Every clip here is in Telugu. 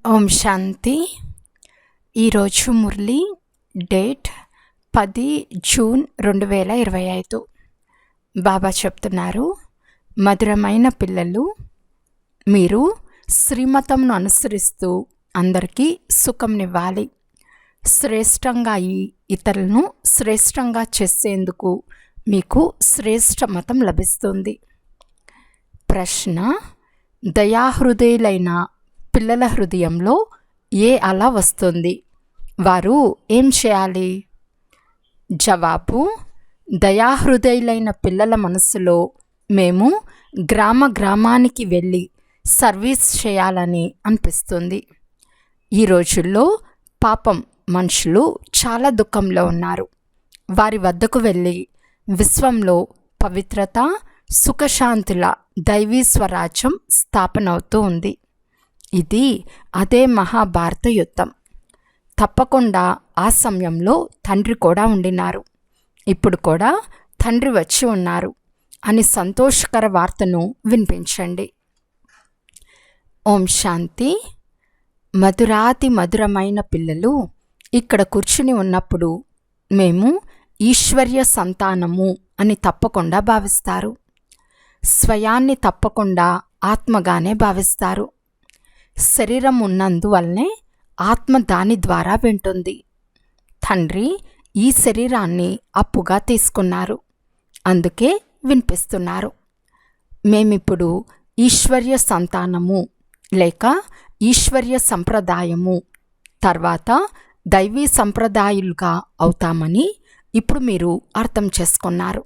ఓం శాంతి. ఈరోజు మురళి డేట్ 10 జూన్ 2025. బాబా చెప్తున్నారు, మధురమైన పిల్లలు, మీరు శ్రీమతంను అనుసరిస్తూ అందరికీ సుఖంనివ్వాలి. శ్రేష్టంగా ఇతరులను శ్రేష్టంగా చేసేందుకు మీకు శ్రేష్ఠ మతం లభిస్తుంది. ప్రశ్న: దయాహృదయులైన పిల్లల హృదయంలో ఏ అల వస్తుంది? వారు ఏం చేయాలి? జవాబు: దయాహృదయులైన పిల్లల మనసులో మేము గ్రామానికి వెళ్ళి సర్వీస్ చేయాలని అనిపిస్తుంది. ఈ రోజుల్లో పాపం మనుషులు చాలా దుఃఖంలో ఉన్నారు. వారి వద్దకు వెళ్ళి విశ్వంలో పవిత్రత, సుఖశాంతుల దైవీ స్వరాజ్యం స్థాపన అవుతూ ఉంది. ఇది అదే మహాభారత యుద్ధం. తప్పకుండా ఆ సమయంలో తండ్రి కూడా ఉండినారు. ఇప్పుడు కూడా తండ్రి వచ్చి ఉన్నారు అని సంతోషకర వార్తను వినిపించండి. ఓం శాంతి. మధురాతి మధురమైన పిల్లలు ఇక్కడ కూర్చుని ఉన్నప్పుడు మేము ఈశ్వర్య సంతానము అని తప్పకుండా భావిస్తారు. స్వయాన్ని తప్పకుండా ఆత్మగానే భావిస్తారు. శరీరం ఉన్నందువల్లనే ఆత్మ దాని ద్వారా వింటుంది. తండ్రి ఈ శరీరాన్ని అప్పుగా తీసుకున్నారు, అందుకే వినిపిస్తున్నారు. మేమిప్పుడు ఈశ్వర్య సంతానము లేక ఈశ్వర్య సంప్రదాయము తర్వాత దైవీ సంప్రదాయాలుగా అవుతామని ఇప్పుడు మీరు అర్థం చేసుకున్నారు.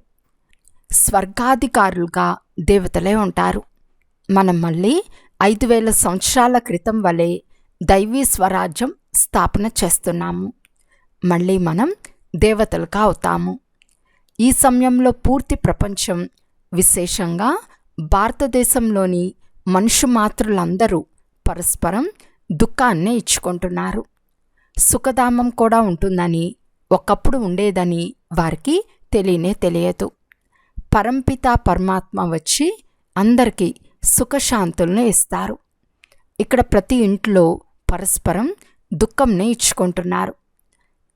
స్వర్గాధికారులుగా దేవతలే ఉంటారు. మనం మళ్ళీ 5000 సంవత్సరాల క్రితం వలె దైవీ స్వరాజ్యం స్థాపన చేస్తున్నాము. మళ్ళీ మనం దేవతలుగా అవుతాము. ఈ సమయంలో పూర్తి ప్రపంచం, విశేషంగా భారతదేశంలోని మనుషు మాతృలందరూ పరస్పరం దుఃఖాన్నే ఇచ్చుకుంటున్నారు. సుఖధామం కూడా ఉంటుందని, ఒకప్పుడు ఉండేదని వారికి తెలియదు. పరంపిత పరమాత్మ వచ్చి అందరికీ సుఖశాంతులను ఇస్తారు. ఇక్కడ ప్రతి ఇంట్లో పరస్పరం దుఃఖంనే ఇచ్చుకుంటున్నారు.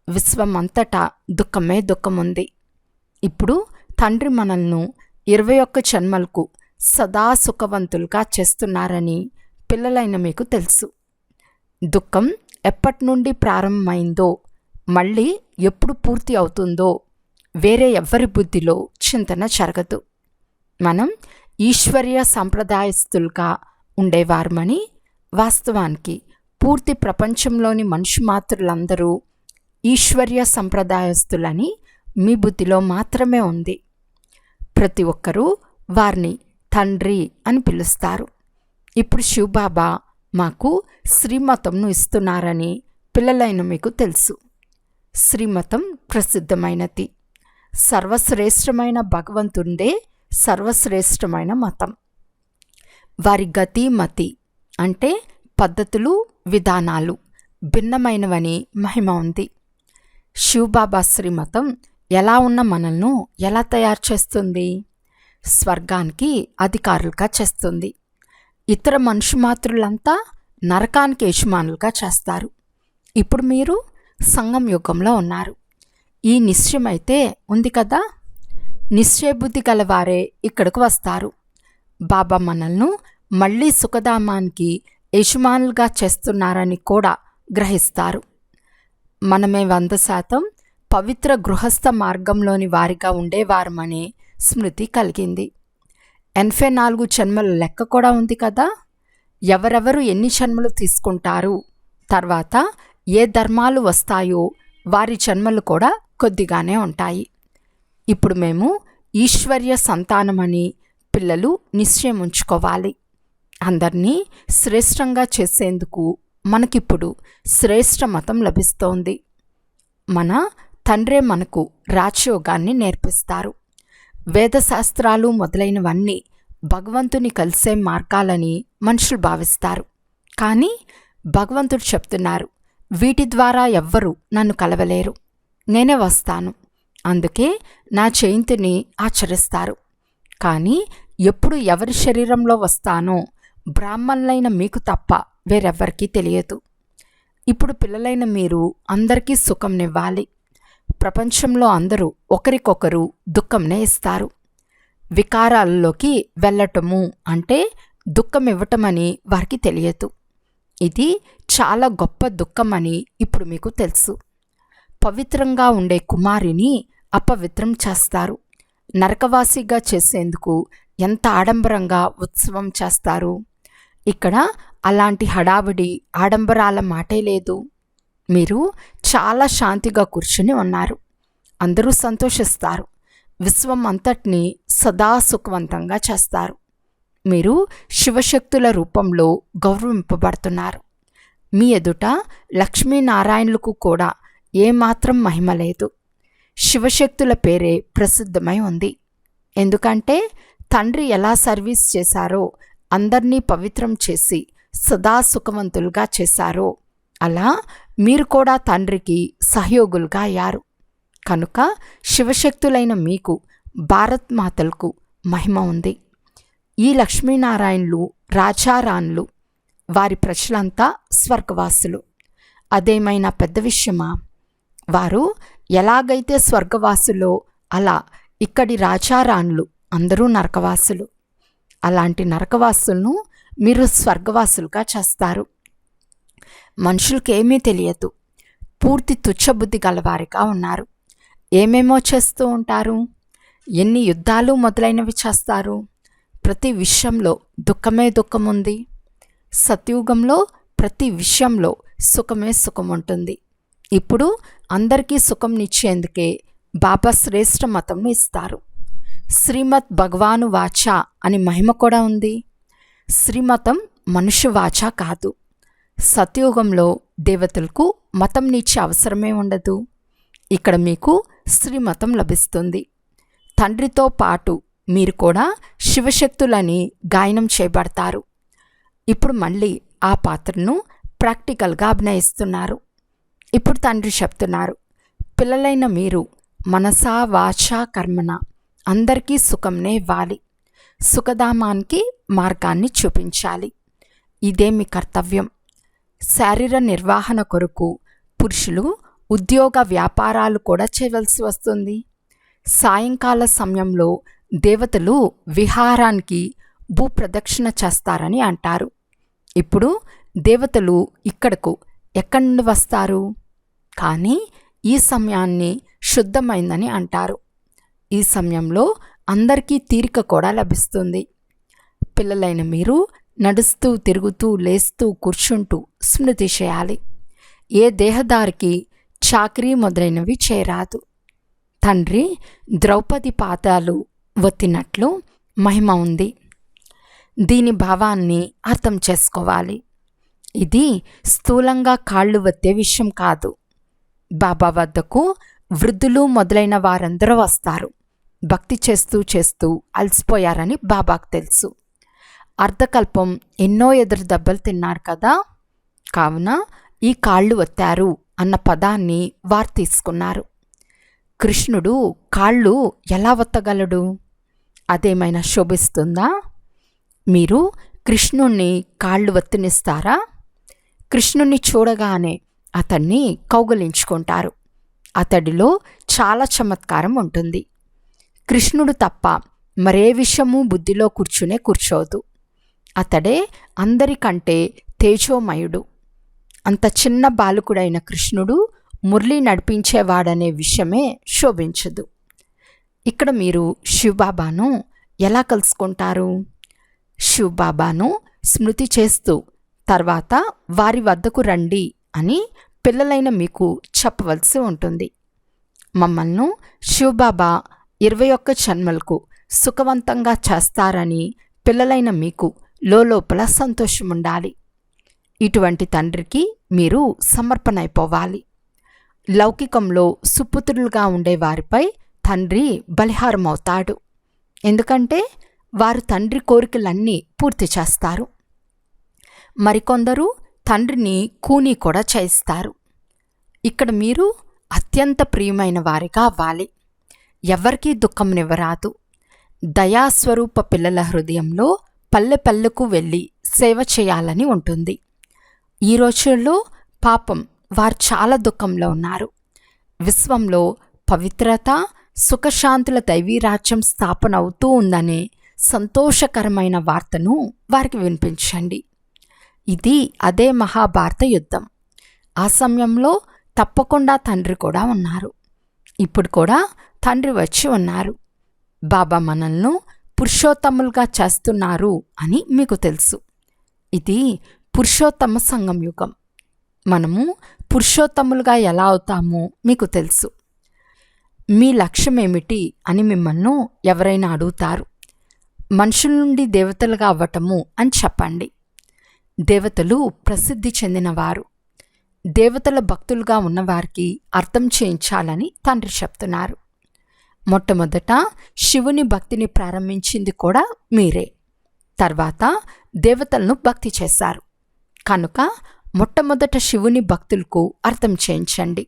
విశ్వం అంతటా దుఃఖం ఉంది. ఇప్పుడు తండ్రి మనల్ని 21 జన్మలకు సదా సుఖవంతులుగా చేస్తున్నారని పిల్లలైన మీకు తెలుసు. దుఃఖం ఎప్పటి నుండి ప్రారంభమైందో, మళ్ళీ ఎప్పుడు పూర్తి అవుతుందో వేరే ఎవ్వరి బుద్ధిలో చింతన జరగదు. మనం ఈశ్వర్య సంప్రదాయస్తులుగా ఉండేవారమని, వాస్తవానికి పూర్తి ప్రపంచంలోని మనుషు మాతృలందరూ ఈశ్వర్య సంప్రదాయస్తులని మీ బుద్ధిలో మాత్రమే ఉంది. ప్రతి ఒక్కరూ వారిని తండ్రి అని పిలుస్తారు. ఇప్పుడు శివబాబా మాకు శ్రీమతంను ఇస్తున్నారని పిల్లలైన మీకు తెలుసు. శ్రీమతం ప్రసిద్ధమైనది. సర్వశ్రేష్టమైన భగవంతుండే సర్వశ్రేష్టమైన మతం. వారి గతి మతి అంటే పద్ధతులు, విధానాలు భిన్నమైనవని మహిమ ఉంది. శివబాబా శ్రీమతం ఎలా ఉన్న మనల్ని ఎలా తయారు చేస్తుంది? స్వర్గానికి అధికారులుగా చేస్తుంది. ఇతర మనుషు మాతృలంతా నరకానికి యజమానులుగా చేస్తారు. ఇప్పుడు మీరు సంగం యుగంలో ఉన్నారు. ఈ నిశ్చయమైతే ఉంది కదా. నిశ్చయబుద్ధి గలవారే ఇక్కడకు వస్తారు. బాబా మనల్ని మళ్ళీ సుఖధామానికి యజమానులుగా చేస్తున్నారని కూడా గ్రహిస్తారు. మనమే 100% పవిత్ర గృహస్థ మార్గంలోని వారిగా ఉండేవారమనే స్మృతి కలిగింది. 84 జన్మల లెక్క కూడా ఉంది కదా. ఎవరెవరు ఎన్ని జన్మలు తీసుకుంటారు, తర్వాత ఏ ధర్మాలు వస్తాయో వారి జన్మలు కూడా కొద్దిగానే ఉంటాయి. ఇప్పుడు మేము ఈశ్వర్య సంతానమని పిల్లలు నిశ్చయం ఉంచుకోవాలి. అందరినీ శ్రేష్టంగా చేసేందుకు మనకిప్పుడు శ్రేష్ఠ మతం లభిస్తోంది. మన తండ్రే మనకు రాజయోగాన్ని నేర్పిస్తారు. వేదశాస్త్రాలు మొదలైనవన్నీ భగవంతుని కలిసే మార్గాలని మనుషులు భావిస్తారు. కానీ భగవంతుడు చెప్తున్నారు, వీటి ద్వారా ఎవ్వరూ నన్ను కలవలేరు, నేనే వస్తాను. అందుకే నా జయంతిని ఆచరిస్తారు. కానీ ఎప్పుడు ఎవరి శరీరంలో వస్తానో బ్రాహ్మణులైన మీకు తప్ప వేరెవ్వరికీ తెలియదు. ఇప్పుడు పిల్లలైన మీరు అందరికీ సుఖంనివ్వాలి. ప్రపంచంలో అందరూ ఒకరికొకరు దుఃఖంనే ఇస్తారు. వికారాలలోకి వెళ్ళటము అంటే దుఃఖం ఇవ్వటమని వారికి తెలియదు. ఇది చాలా గొప్ప దుఃఖమని ఇప్పుడు మీకు తెలుసు. పవిత్రంగా ఉండే కుమారిని అపవిత్రం చేస్తారు. నరకవాసిగా చేసేందుకు ఎంత ఆడంబరంగా ఉత్సవం చేస్తారు. ఇక్కడ అలాంటి హడావిడి ఆడంబరాల మాటే లేదు. మీరు చాలా శాంతిగా కూర్చుని ఉన్నారు. అందరూ సంతోషిస్తారు. విశ్వం అంతటినీ సదా సుఖవంతంగా చేస్తారు. మీరు శివశక్తుల రూపంలో గౌరవింపబడుతున్నారు. మీ ఎదుట లక్ష్మీనారాయణులకు కూడా ఏమాత్రం మహిమ లేదు. శివశక్తుల పేరే ప్రసిద్ధమై ఉంది. ఎందుకంటే తండ్రి ఎలా సర్వీస్ చేశారో, అందర్నీ పవిత్రం చేసి సదా సుఖవంతులుగా చేశారో, అలా మీరు కూడా తండ్రికి సహయోగులుగా అయ్యారు. కనుక శివశక్తులైన మీకు భారత్ మాతలకు మహిమ ఉంది. ఈ లక్ష్మీనారాయణులు రాజారాణులు, వారి ప్రజలంతా స్వర్గవాసులు. అదేమైనా పెద్ద విషయమా? వారు ఎలాగైతే స్వర్గవాసులో అలా ఇక్కడి రాజారాణులు అందరూ నరకవాసులు. అలాంటి నరకవాసులను మీరు స్వర్గవాసులుగా చేస్తారు. మనుషులకేమీ తెలియదు. పూర్తి తుచ్చబుద్ధి గలవారిగా ఉన్నారు. ఏమేమో చేస్తూ ఉంటారు. ఎన్ని యుద్ధాలు మొదలైనవి చేస్తారు. ప్రతి విషయంలో దుఃఖమే దుఃఖం ఉంది. సత్యుగంలో ప్రతి విషయంలో సుఖమే సుఖం ఉంటుంది. ఇప్పుడు అందరికీ సుఖంనిచ్చేందుకే బాబా శ్రేష్ఠ మతంను ఇస్తారు. శ్రీమద్ భగవాను వాచ అని మహిమ కూడా ఉంది. శ్రీమతం మనుష్య వాచ కాదు. సత్యుగంలో దేవతలకు మతంనిచ్చే అవసరమే ఉండదు. ఇక్కడ మీకు శ్రీమతం లభిస్తుంది. తండ్రితో పాటు మీరు కూడా శివశక్తులని గాయనం చేయబడతారు. ఇప్పుడు మళ్ళీ ఆ పాత్రను ప్రాక్టికల్గా అభినయిస్తున్నారు. ఇప్పుడు తండ్రి చెప్తున్నారు, పిల్లలైన మీరు మనసా వాచా కర్మన అందరికీ సుఖంనే ఇవ్వాలి. సుఖధామానికి మార్గాన్ని చూపించాలి. ఇదే మీ కర్తవ్యం. శారీర నిర్వహణ కొరకు పురుషులు ఉద్యోగ వ్యాపారాలు కూడా చేయవలసి వస్తుంది. సాయంకాల సమయంలో దేవతలు విహారానికి భూప్రదక్షిణ చేస్తారని అంటారు. ఇప్పుడు దేవతలు ఇక్కడకు ఎక్కడి నుండి వస్తారు? కానీ ఈ సమయాన్ని శుద్ధమైందని అంటారు. ఈ సమయంలో అందరికీ తీరిక కూడా లభిస్తుంది. పిల్లలైన మీరు నడుస్తూ తిరుగుతూ లేస్తూ కూర్చుంటూ స్మృతి చేయాలి. ఏ దేహదారికి చాకరీ మొదలైనవి చేయరాదు. తండ్రి ద్రౌపది పాదాలు ఒత్తినట్లు మహిమ ఉంది. దీని భావాన్ని అర్థం చేసుకోవాలి. ఇది స్థూలంగా కాళ్ళు వత్తే విషయం కాదు. బాబా వద్దకు వృద్ధులు మొదలైన వారందరూ వస్తారు. భక్తి చేస్తూ చేస్తూ అలసిపోయారని బాబాకు తెలుసు. అర్ధకల్పం ఎన్నో ఎదురు దెబ్బలు తిన్నారు కదా, కావున ఈ కాళ్ళు వత్తారు అన్న పదాన్ని వారు తీసుకున్నారు. కృష్ణుడు కాళ్ళు ఎలా వత్తగలడు? అదేమైనా శోభిస్తుందా? మీరు కృష్ణుణ్ణి కాళ్ళు వత్తినిస్తారా? కృష్ణుణ్ణి చూడగానే అతన్ని కౌగలించుకుంటారు. అతడిలో చాలా చమత్కారం ఉంటుంది. కృష్ణుడు తప్ప మరే విషయము బుద్ధిలో కూర్చోదు. అతడే అందరికంటే తేజోమయుడు. అంత చిన్న బాలకుడైన కృష్ణుడు మురళి నడిపించేవాడనే విషయమే శోభించదు. ఇక్కడ మీరు శివబాబాను ఎలా కలుసుకుంటారు? శివబాబాను స్మృతి చేస్తూ తర్వాత వారి వద్దకు రండి అని పిల్లలైన మీకు చెప్పవలసి ఉంటుంది. మమ్మల్ని శివబాబా 21 జన్మలకు సుఖవంతంగా చేస్తారని పిల్లలైన మీకు లోపల సంతోషం ఉండాలి. ఇటువంటి తండ్రికి మీరు సమర్పణ అయిపోవాలి. లౌకికంలో సుపుత్రులుగా ఉండే వారిపై తండ్రి బలిహారం అవుతాడు. ఎందుకంటే వారు తండ్రి కోరికలన్నీ పూర్తి చేస్తారు. మరికొందరు తండ్రిని కూనీ కూడా చేయిస్తారు. ఇక్కడ మీరు అత్యంత ప్రియమైన వారిగా అవ్వాలి. ఎవరికీ దుఃఖంనివ్వరాదు. దయాస్వరూప పిల్లల హృదయంలో పల్లె పల్లెకు వెళ్ళి సేవ చేయాలని ఉంటుంది. ఈ రోజుల్లో పాపం వారు చాలా దుఃఖంలో ఉన్నారు. విశ్వంలో పవిత్రత, సుఖశాంతుల దైవీరాజ్యం స్థాపన అవుతూ ఉందనే సంతోషకరమైన వార్తను వారికి వినిపించండి. ఇది అదే మహాభారత యుద్ధం. ఆ సమయంలో తప్పకుండా తండ్రి కూడా ఉన్నారు. ఇప్పుడు కూడా తండ్రి వచ్చి ఉన్నారు. బాబా మనల్ని పురుషోత్తములుగా చేస్తున్నారు అని మీకు తెలుసు. ఇది పురుషోత్తమ సంగం యుగం. మనము పురుషోత్తములుగా ఎలా అవుతామో మీకు తెలుసు. మీ లక్ష్యం ఏమిటి అని మిమ్మల్ని ఎవరైనా అడుగుతారు. మనుషుల నుండి దేవతలుగా అవ్వటము అని చెప్పండి. దేవతలు ప్రసిద్ధి చెందినవారు. దేవతల భక్తులుగా ఉన్నవారికి అర్థం చేయించాలని తండ్రి చెప్తున్నారు. మొట్టమొదట శివుని భక్తిని ప్రారంభించింది కూడా మీరే. తర్వాత దేవతలను భక్తి చేశారు. కనుక మొట్టమొదట శివుని భక్తులకు అర్థం చేయించండి.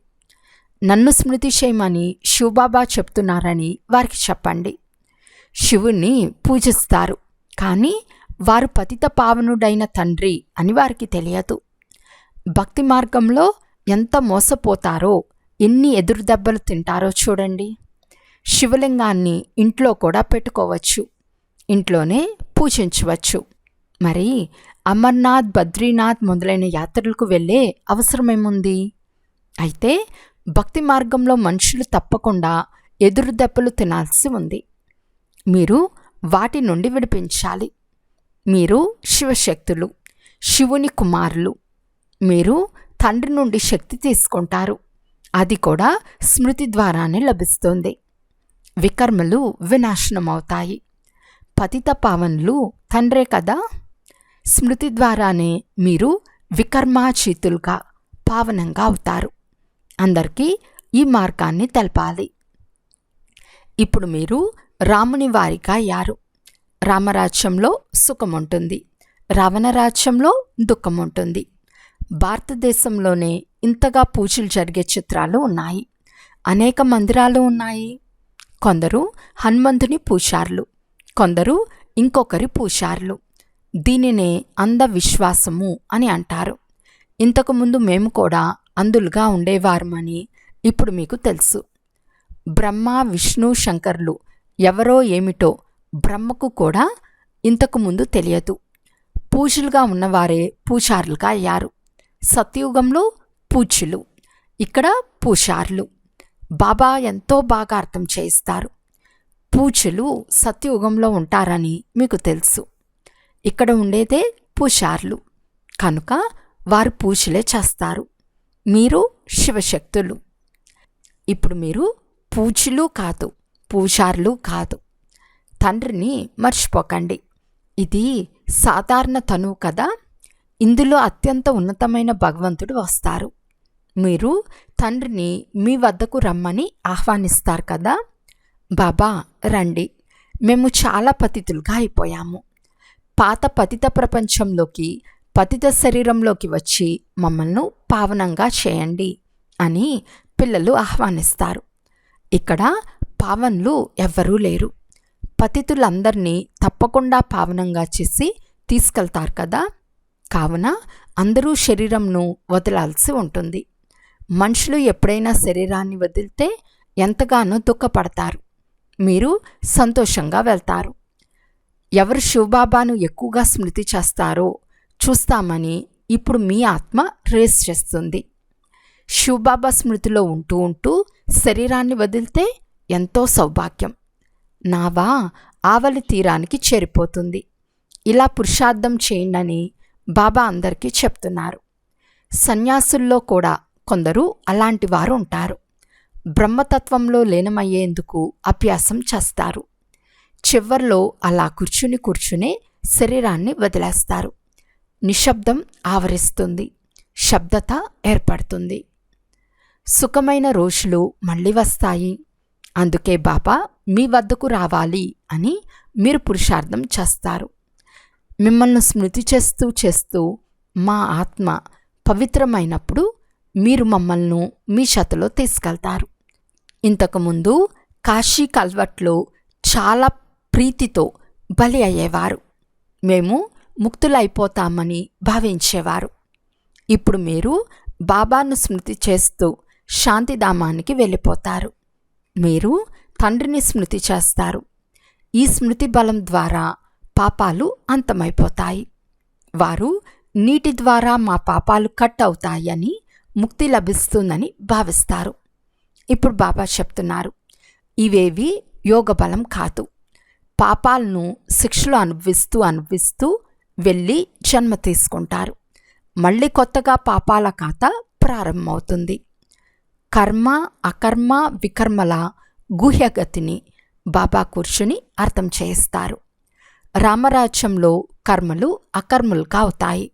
నన్ను స్మృతి చేయమని శివబాబా చెప్తున్నారని వారికి చెప్పండి. శివుణ్ణి పూజిస్తారు, కానీ వారు పతిత పావనుడైన తండ్రి అని వారికి తెలియదు. భక్తి మార్గంలో ఎంత మోసపోతారో, ఎన్ని ఎదురుదెబ్బలు తింటారో చూడండి. శివలింగాన్ని ఇంట్లో కూడా పెట్టుకోవచ్చు, ఇంట్లోనే పూజించవచ్చు. మరి అమర్నాథ్, బద్రీనాథ్ మొదలైన యాత్రలకు వెళ్ళే అవసరమేముంది? అయితే భక్తి మార్గంలో మనుషులు తప్పకుండా ఎదురుదెబ్బలు తినాల్సి ఉంది. మీరు వాటి నుండి విడిపించాలి. మీరు శివశక్తులు, శివుని కుమారులు. మీరు తండ్రి నుండి శక్తి తీసుకుంటారు. అది కూడా స్మృతి ద్వారానే లభిస్తుంది. వికర్మలు వినాశనమవుతాయి. పతిత పావనులు తండ్రే కదా. స్మృతి ద్వారానే మీరు వికర్మాచీతులుగా పావనంగా అవుతారు. అందరికీ ఈ మార్గాన్ని తెలపాలి. ఇప్పుడు మీరు రాముని వారిగా అయ్యారు. రామరాజ్యంలో సుఖం ఉంటుంది, రావణరాజ్యంలో దుఃఖం ఉంటుంది. భారతదేశంలోనే ఇంతగా పూజలు జరిగే చిత్రాలు ఉన్నాయి. అనేక మందిరాలు ఉన్నాయి. కొందరు హనుమంతుని పూజారులు, కొందరు ఇంకొకరి పూజారులు. దీనినే అంధవిశ్వాసము అని అంటారు. ఇంతకుముందు మేము కూడా అందులుగా ఉండేవారమని ఇప్పుడు మీకు తెలుసు. బ్రహ్మ, విష్ణు, శంకర్లు ఎవరో ఏమిటో బ్రహ్మకు కూడా ఇంతకుముందు తెలియదు. పూజలుగా ఉన్నవారే పూజారులుగా అయ్యారు. సత్యుగంలో పూజ్యులు, ఇక్కడ పూజారులు. బాబా ఎంతో బాగా అర్థం చేయిస్తారు. పూజ్యులు సత్యయుగంలో ఉంటారని మీకు తెలుసు. ఇక్కడ ఉండేదే పూజారులు, కనుక వారు పూజలే చేస్తారు. మీరు శివశక్తులు. ఇప్పుడు మీరు పూజ్యులు కాదు, పూజారులు కాదు. తండ్రిని మర్చిపోకండి. ఇది సాధారణ తనువు కదా. ఇందులో అత్యంత ఉన్నతమైన భగవంతుడు వస్తారు. మీరు తండ్రిని మీ వద్దకు రమ్మని ఆహ్వానిస్తారు కదా. బాబా రండి, మేము చాలా పతితులుగా అయిపోయాము. పాత పతిత ప్రపంచంలోకి, పతిత శరీరంలోకి వచ్చి మమ్మల్ని పావనంగా చేయండి అని పిల్లలు ఆహ్వానిస్తారు. ఇక్కడ పావనులు ఎవ్వరూ లేరు. పతితులందరినీ తప్పకుండా పావనంగా చేసి తీసుకెళ్తారు కదా. కావున అందరూ శరీరంను వదలాల్సి ఉంటుంది. మనుషులు ఎప్పుడైనా శరీరాన్ని వదిలితే ఎంతగానో దుఃఖపడతారు. మీరు సంతోషంగా వెళ్తారు. ఎవరు శివబాబాను ఎక్కువగా స్మృతి చేస్తారో చూస్తామని ఇప్పుడు మీ ఆత్మ రేస్ చేస్తుంది. శివబాబా స్మృతిలో ఉంటూ ఉంటూ శరీరాన్ని వదిలితే ఎంతో సౌభాగ్యం. నావా ఆవలి తీరానికి చేరిపోతుంది. ఇలా పురుషార్థం చేయండి బాబా అందరికీ చెప్తున్నారు. సన్యాసుల్లో కూడా కొందరు అలాంటి వారు ఉంటారు. బ్రహ్మతత్వంలో లీనమయ్యేందుకు అభ్యాసం చేస్తారు. చివర్లో అలా కూర్చునే శరీరాన్ని వదిలేస్తారు. నిశ్శబ్దం ఆవరిస్తుంది, శబ్దత ఏర్పడుతుంది. సుఖమైన రోజులు మళ్ళీ వస్తాయి. అందుకే బాబా మీ వద్దకు రావాలి అని మీరు పురుషార్థం చేస్తారు. మిమ్మల్ని స్మృతి చేస్తూ చేస్తూ మా ఆత్మ పవిత్రమైనప్పుడు మీరు మమ్మల్ని మీ చేతిలో తీసుకెళ్తారు. ఇంతకుముందు కాశీ కల్వట్లో చాలా ప్రీతితో బలి అయ్యేవారు. మేము ముక్తులైపోతామని భావించేవారు. ఇప్పుడు మీరు బాబాను స్మృతి చేస్తూ శాంతిధామానికి వెళ్ళిపోతారు. మీరు తండ్రిని స్మృతి చేస్తారు. ఈ స్మృతి బలం ద్వారా పాపాలు అంతమైపోతాయి. వారు నీటి ద్వారా మా పాపాలు కట్ అవుతాయని, ముక్తి లభిస్తుందని భావిస్తారు. ఇప్పుడు బాబా చెప్తున్నారు, ఇవేవి యోగ బలం కాదు. పాపాలను శిక్షలు అనుభవిస్తూ వెళ్ళి జన్మ తీసుకుంటారు. మళ్ళీ కొత్తగా పాపాల ఖాతా ప్రారంభమవుతుంది. కర్మ అకర్మ వికర్మల గుహ్యగతిని బాబా కూర్చుని అర్థం చేయిస్తారు. రామరాజ్యంలో కర్మలు అకర్మలుగా అవుతాయి.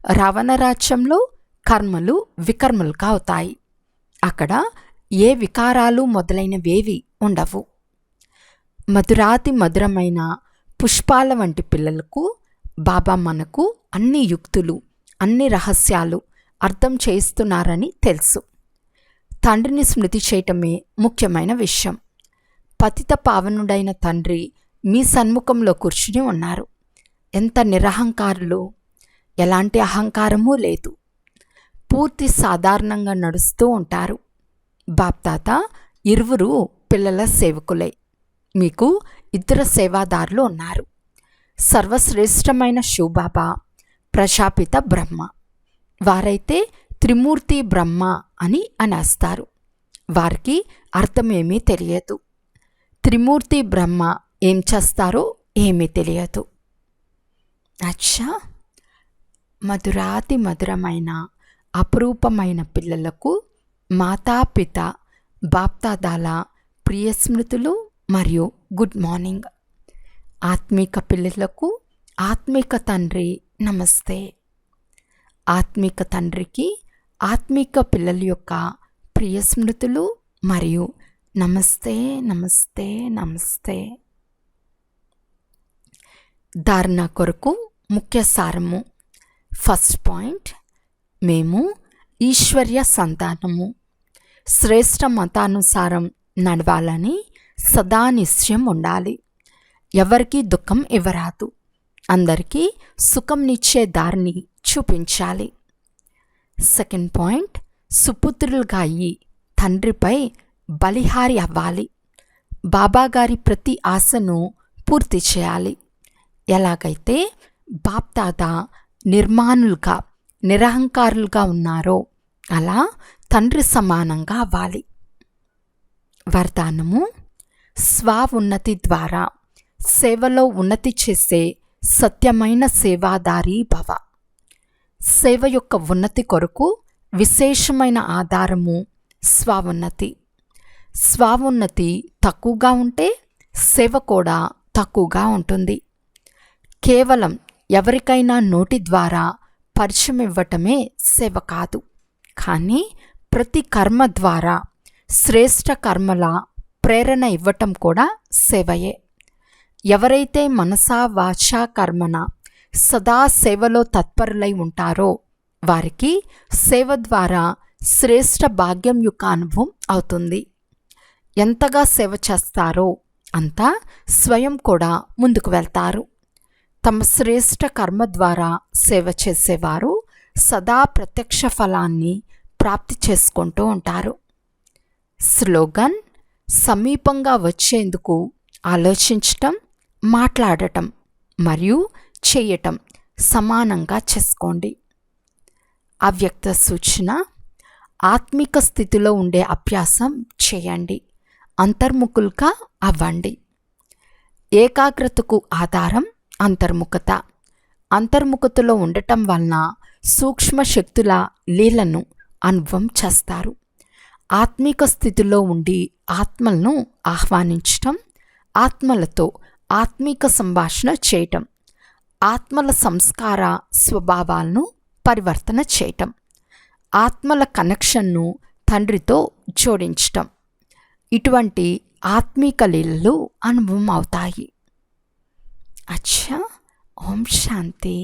రావణరాజ్యంలో కర్మలు వికర్మలుగా అవుతాయి. అక్కడ ఏ వికారాలు మొదలైనవేవి ఉండవు. మధురాతి మధురమైన పుష్పాల వంటి పిల్లలకు బాబా మనకు అన్ని యుక్తులు, అన్ని రహస్యాలు అర్థం చేయిస్తున్నారని తెలుసు. తండ్రిని స్మృతి చేయటమే ముఖ్యమైన విషయం. పతిత పావనుడైన తండ్రి మీ సన్ముఖంలో కూర్చుని ఉన్నారు. ఎంత నిరహంకారులు! ఎలాంటి అహంకారమూ లేదు. పూర్తి సాధారణంగా నడుస్తూ ఉంటారు. బాప్దాత ఇరువురు పిల్లల సేవకులే. మీకు ఇద్దరు సేవాదారులు ఉన్నారు. సర్వశ్రేష్టమైన శివబాబా ప్రజాపిత బ్రహ్మ. వారైతే త్రిమూర్తి బ్రహ్మ అని అనేస్తారు. వారికి అర్థమేమీ తెలియదు. త్రిమూర్తి బ్రహ్మ ఏం చేస్తారో ఏమీ తెలియదు. అచ్చా, మధురాతి మధురమైన అపురూపమైన పిల్లలకు మాతాపిత బాప్దాదాల ప్రియ స్మృతులు మరియు గుడ్ మార్నింగ్. ఆత్మీక పిల్లలకు ఆత్మీక తండ్రి నమస్తే. ఆత్మీక తండ్రికి ఆత్మీక పిల్లల యొక్క ప్రియ స్మృతులు మరియు నమస్తే నమస్తే నమస్తే. ధారణ కొరకు ముఖ్య సారము. ఫస్ట్ పాయింట్, మేము ఈశ్వర్య సంతానము. శ్రేష్ఠ మతానుసారం నడవాలని సదా నిశ్చయం ఉండాలి. ఎవరికీ దుఃఖం ఇవ్వరాదు. అందరికీ సుఖంనిచ్చే దారిని చూపించాలి. సెకండ్ పాయింట్, సుపుత్రులుగా అయ్యి తండ్రిపై బలిహారి అవ్వాలి. బాబాగారి ప్రతి ఆశను పూర్తి చేయాలి. ఎలాగైతే బాప్దాదా నిర్మాణులుగా నిరహంకారులుగా ఉన్నారో అలా తండ్రి సమానంగా అవ్వాలి. వరదానము, స్వ ఉన్నతి ద్వారా సేవలో ఉన్నతి చేసే సత్యమైన సేవాదారీ భవ. సేవ యొక్క ఉన్నతి కొరకు విశేషమైన ఆధారము స్వోన్నతి. స్వోన్నతి తక్కువగా ఉంటే సేవ కూడా తక్కువగా ఉంటుంది. కేవలం ఎవరికైనా నోటి ద్వారా పరిచయం ఇవ్వటమే సేవ కాదు, కానీ ప్రతి కర్మ ద్వారా శ్రేష్ఠ కర్మల ప్రేరణ ఇవ్వటం కూడా సేవయే. ఎవరైతే మనసా వాచా కర్మన సదా సేవలో తత్పరులై ఉంటారో వారికి సేవ ద్వారా శ్రేష్ఠ భాగ్యం యొక్క అనుభవం అవుతుంది. ఎంతగా సేవ చేస్తారో అంతా స్వయం కూడా ముందుకు వెళ్తారు. తమ శ్రేష్ఠ కర్మ ద్వారా సేవ చేసేవారు సదా ప్రత్యక్ష ఫలాన్ని ప్రాప్తి చేసుకుంటూ ఉంటారు. స్లోగన్, సమీపంగా వచ్చేందుకు ఆలోచించటం, మాట్లాడటం మరియు చేయటం సమానంగా చేసుకోండి. అవ్యక్త సూచన, ఆత్మిక స్థితిలో ఉండే అభ్యాసం చేయండి. అంతర్ముఖులుగా అవ్వండి. ఏకాగ్రతకు ఆధారం అంతర్ముఖత. అంతర్ముఖతలో ఉండటం వలన సూక్ష్మ శక్తుల లీలను అనుభవం చేస్తారు. ఆత్మిక స్థితిలో ఉండి ఆత్మలను ఆహ్వానించటం, ఆత్మలతో ఆత్మిక సంభాషణ చేయటం, ఆత్మల సంస్కార స్వభావాలను పరివర్తన చేయటం, ఆత్మల కనెక్షన్ను తండ్రితో జోడించటం, ఇటువంటి ఆత్మిక లీలలు అనుభవం అవుతాయి. అచ్చా, ఓం శాంతి.